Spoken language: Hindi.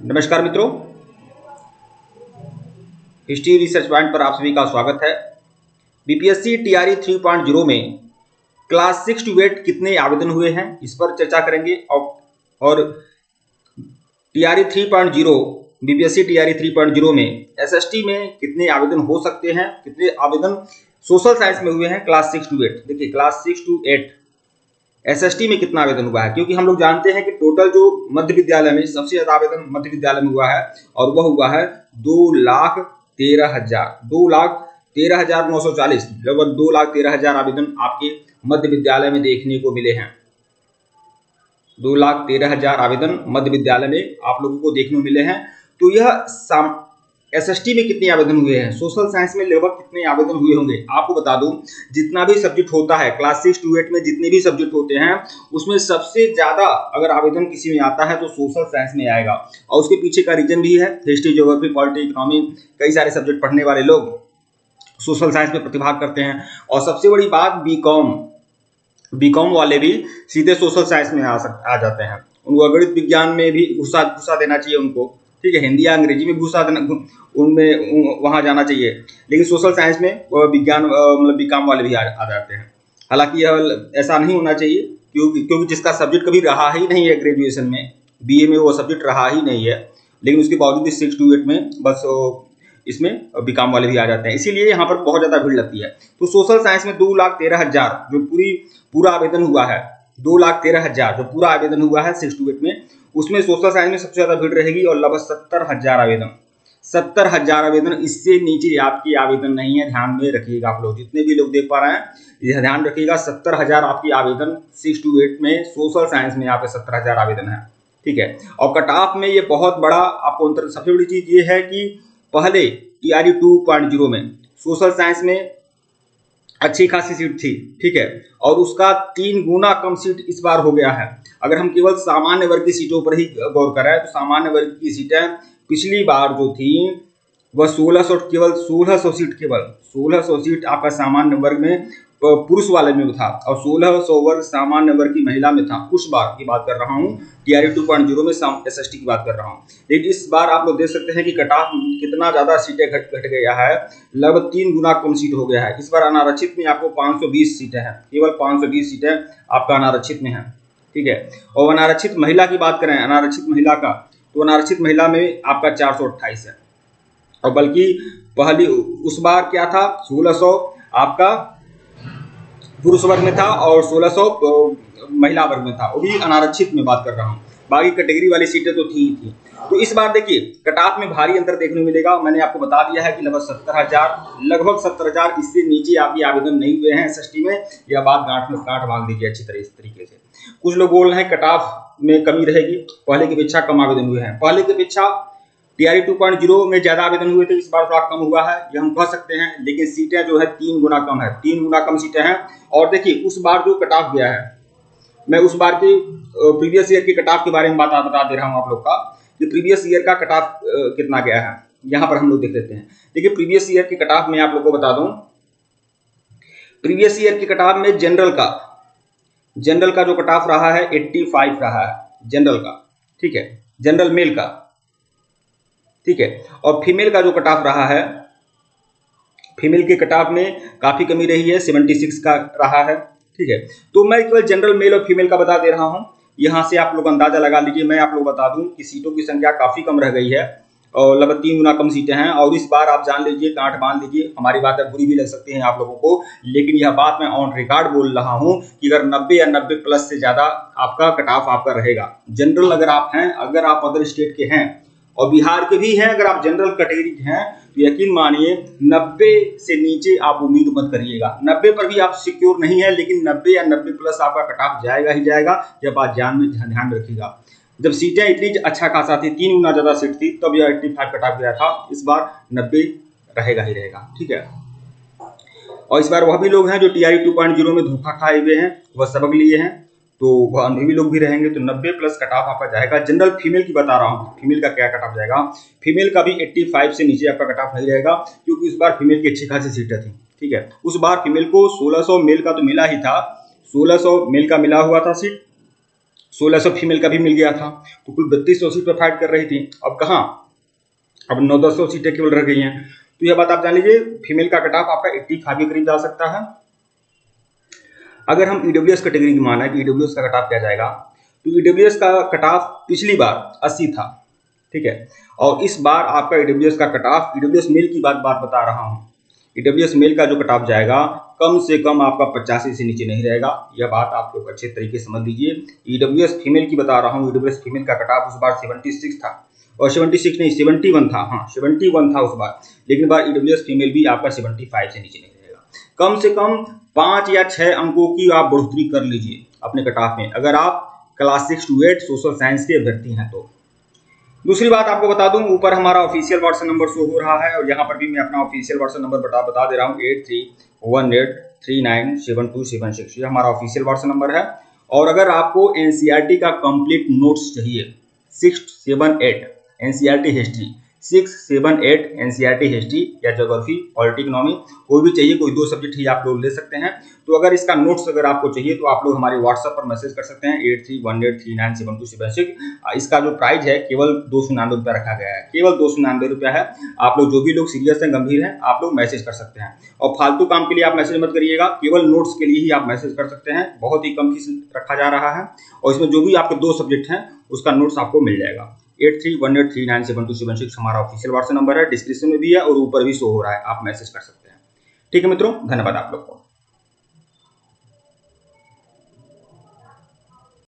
नमस्कार मित्रों, हिस्ट्री रिसर्च पॉइंट पर आप सभी का स्वागत है। बीपीएससी टीआरई 3.0 में क्लास 6 to 8 कितने आवेदन हुए हैं इस पर चर्चा करेंगे। और टीआरई 3.0 बीपीएससी टीआरई 3.0 में एसएसटी में कितने आवेदन हो सकते हैं, कितने आवेदन सोशल साइंस में हुए हैं क्लास 6 to 8। देखिए क्लास 6 to 8 एसएसटी में कितना आवेदन हुआ है, क्योंकि हम लोग जानते हैं कि टोटल जो मध्य विद्यालय में सबसे ज्यादा आवेदन मध्य विद्यालय में हुआ है और वह हुआ है 2,13,940, लगभग 2,13,000 आवेदन आपके मध्य विद्यालय में देखने को मिले हैं। 2,13,000 आवेदन मध्य विद्यालय में आप लोगों को देखने को मिले हैं। तो यह एसएसटी में कितने आवेदन हुए हैं, सोशल साइंस में लगभग कितने आवेदन हुए होंगे आपको बता दूं। जितना भी सब्जेक्ट होता है क्लास 6 to 8 में, जितने भी सब्जेक्ट होते हैं उसमें सबसे ज्यादा अगर आवेदन किसी में आता है तो सोशल साइंस में आएगा। और उसके पीछे का रीजन भी है, हिस्ट्री, ज्योग्राफी, पॉलिटी, इकोनॉमी, कई सारे सब्जेक्ट पढ़ने वाले लोग सोशल साइंस में प्रतिभाग करते हैं। और सबसे बड़ी बात, बीकॉम वाले भी सीधे सोशल साइंस में आ जाते हैं। उनको गणित विज्ञान में भी घुसा देना चाहिए उनको, ठीक है, हिंदी या अंग्रेजी में घुसा देना, उनमें वहां जाना चाहिए। लेकिन सोशल साइंस में विज्ञान मतलब बीकॉम वाले भी आ जाते हैं। हालांकि यह ऐसा नहीं होना चाहिए, क्योंकि जिसका सब्जेक्ट कभी रहा ही नहीं है ग्रेजुएशन में, बीए में वो सब्जेक्ट रहा ही नहीं है, लेकिन उसके बावजूद भी 6 to 8 में बस इसमें बीकॉम वाले भी आ जाते हैं। इसीलिए यहाँ पर बहुत ज्यादा भीड़ लगती है। तो सोशल साइंस में 2,13,000 जो पूरा आवेदन हुआ है, 2,13,000 जो पूरा आवेदन हुआ है 6 to 8 में, उसमें सोशल साइंस में सबसे ज्यादा भीड़ रहेगी और लगभग 70,000 आवेदन। इससे नीचे आपकी आवेदन नहीं है, ध्यान में रखिएगा। आप लोग जितने भी लोग देख पा रहे हैं यह ध्यान रखिएगा, 70,000 आपकी आवेदन 6 to 8 में सोशल साइंस में आपके 70,000 आवेदन है, ठीक है। और कट ऑफ में ये बहुत बड़ा आपको अंतर, सबसे बड़ी चीज ये है कि पहले टीआरई 2.0 में सोशल साइंस में अच्छी खासी सीट थी, ठीक है, और उसका 3 गुना कम सीट इस बार हो गया है। अगर हम केवल सामान्य वर्ग की सीटों पर ही गौर करें तो सामान्य वर्ग की सीटें पिछली बार जो थी वह 1600 सीट आपका सामान्य वर्ग में पुरुष वाले में था और 1600 वर्ग सामान्य वर्ग की महिला में था। उस बार की बात कर रहा हूँ, टीआरई 2.0 में एसएसटी की बात कर रहा हूँ। लेकिन इस बार आप लोग देख सकते हैं कि कट ऑफ कितना ज्यादा सीटें घट गया है, लगभग 3 गुना कम सीट हो गया है। इस बार अनारक्षित में आपको 520 सीटें हैं, केवल 520 सीटें आपका अनारक्षित में है, ठीक है। और अनारक्षित महिला की बात करें, अनारक्षित महिला का, तो अनारक्षित महिला में आपका 428 है। और बल्कि पहली उस बार क्या था, 1600 आपका पुरुष वर्ग में था और 1600 महिला वर्ग में था, वो भी अनारक्षित में बात कर रहा हूँ। बाकी कैटेगरी वाली सीटें तो थी ही थी। तो इस बार देखिए कट ऑफ में भारी अंतर देखने को मिलेगा। मैंने आपको बता दिया है कि लगभग 70,000, इससे नीचे आपके आवेदन नहीं हुए हैं एसएसटी में। यह बात गांठ बांध दीजिए अच्छी तरह, इस तरीके से। कुछ लोग बोल रहे हैं कट ऑफ में कमी रहेगी, पहले की अपेक्षा कम आवेदन हुए हैं। पहले की अपेक्षा टीआरई 2.0 में ज्यादा आवेदन हुए थे, इस बार थोड़ा कम हुआ है, ये हम कह सकते हैं। लेकिन सीटें जो है 3 गुना कम है, 3 गुना कम सीटें हैं। और देखिए उस बार जो कट ऑफ गया है, मैं उस बार की प्रीवियस ईयर की कट ऑफ के बारे में बता दे रहा हूँ आप लोग का कि प्रीवियस ईयर का कट ऑफ कितना गया है। यहाँ पर हम लोग देख लेते हैं। देखिए प्रीवियस ईयर की कट ऑफ में आप लोग को बता दूं, प्रीवियस ईयर की कट ऑफ में जनरल का जो कट ऑफ रहा है 85 रहा है जनरल का, ठीक है, जनरल मेल का, ठीक है। और फीमेल का जो कट ऑफ रहा है, फीमेल के कट ऑफ में काफी कमी रही है, 76 का रहा है, ठीक है। तो मैं केवल जनरल मेल और फीमेल का बता दे रहा हूं, यहां से आप लोग अंदाजा लगा लीजिए। मैं आप लोग बता दूं कि सीटों की संख्या काफी कम रह गई है और लगभग 3 गुना कम सीटें हैं। और इस बार आप जान लीजिए, गांठ बांध लीजिए, हमारी बातें बुरी भी लग सकती हैं आप लोगों को, लेकिन यह बात मैं ऑन रिकॉर्ड बोल रहा हूं कि अगर 90 या 90 प्लस से ज्यादा आपका कट ऑफ आपका रहेगा जनरल, अगर आप हैं, अगर आप अदर स्टेट के हैं और बिहार के भी हैं, अगर आप जनरल कैटेगरी के हैं तो यकीन मानिए 90 से नीचे आप उम्मीद मत करिएगा। 90 पर भी आप सिक्योर नहीं है, लेकिन 90 या 90 प्लस आपका कट ऑफ जाएगा ही जाएगा। यह बात ध्यान में रखिएगा। जब सीटें इतनी अच्छा खासा थी, 3 गुना ज्यादा सीट थी, तब यह 85 कट ऑफ गया था। इस बार 90 रहेगा ही रहेगा, ठीक है। और इस बार वह भी लोग हैं जो टीआरई 2.0 में धोखा खाए हुए हैं, वह सबक लिए हैं, तो वह अनुभवी लोग भी रहेंगे। तो 90 प्लस कट ऑफ आपका जाएगा। जनरल फीमेल की बता रहा हूँ, फीमेल का क्या कट ऑफ जाएगा। फीमेल का भी 85 से नीचे आपका कट ऑफ नहीं रहेगा, क्योंकि इस बार फीमेल की अच्छी खासी सीटें थी, ठीक है। उस बार फीमेल को 1600 मेल का तो मिला ही था, 1600 मेल का मिला हुआ था सीट, 1600 फीमेल का भी मिल गया था। तो कुल 3200 सीट पर फाइट कर रही थी। अब कहाँ, अब 900 सीटें केवल रह गई हैं। तो यह बात आप जान लीजिए, फीमेल का कट ऑफ आपका 85 के करीब जा सकता है। अगर हम ईडब्ल्यूएस कैटेगरी की माना कि ईडब्ल्यूएस का कट ऑफ क्या जाएगा, तो ईडब्ल्यूएस का कट ऑफ पिछली बार 80 था, ठीक है, और इस बार आपका ईडब्ल्यूएस का कट ऑफ, ईडब्ल्यूएस मेल की बात बता रहा हूँ, ईडब्ल्यूएस मेल का जो कट ऑफ जाएगा कम से कम आपका 85 से नीचे नहीं रहेगा। यह बात आप लोग अच्छे तरीके से समझ लीजिए। ईडब्ल्यूएस फीमेल की बता रहा हूँ, ईडब्ल्यूएस फीमेल का कट ऑफ उस बार 76 था, और 76 नहीं 71 था, हाँ 71 था उस बार, लेकिन बार ईडब्ल्यूएस फीमेल भी आपका 75 से नीचे नहीं रहेगा। कम से कम 5 या 6 अंकों की आप बढ़ोतरी कर लीजिए अपने कट ऑफ में, अगर आप क्लास 6 to 8 सोशल साइंस के अभ्यर्थी हैं तो। दूसरी बात आपको बता दूं, ऊपर हमारा ऑफिशियल व्हाट्सएप नंबर शो हो रहा है, और यहाँ पर भी मैं अपना ऑफिशियल व्हाट्सएप नंबर बता दे रहा हूँ, 8318397276। ये हमारा ऑफिशियल व्हाट्सएप नंबर है। और अगर आपको एनसीईआरटी का कंप्लीट नोट्स चाहिए 6, 7, 8 एनसीईआरटी हिस्ट्री, 6, 7, 8 एनसीईआरटी हिस्ट्री या ज्योग्राफी, पॉलिटी, इकोनॉमी, कोई भी चाहिए, कोई 2 सब्जेक्ट ही आप लोग ले सकते हैं। तो अगर इसका नोट्स अगर आपको चाहिए तो आप लोग हमारे व्हाट्सएप पर मैसेज कर सकते हैं 8318397276। इसका जो प्राइस है केवल 299 रुपया रखा गया है, केवल 299 रुपया है। आप लोग जो भी लोग सीरियस हैं, गंभीर हैं, आप लोग मैसेज कर सकते हैं। और फालतू काम के लिए आप मैसेज मत करिएगा, केवल नोट्स के लिए ही आप मैसेज कर सकते हैं। बहुत ही कम फीस रखा जा रहा है, और इसमें जो भी आपके 2 सब्जेक्ट हैं उसका नोट्स आपको मिल जाएगा। 8318397276 हमारा ऑफिशियल व्हाट्सएप नंबर है, डिस्क्रिप्शन में भी है और ऊपर भी शो हो रहा है, आप मैसेज कर सकते हैं। ठीक है मित्रों, धन्यवाद आप लोग को।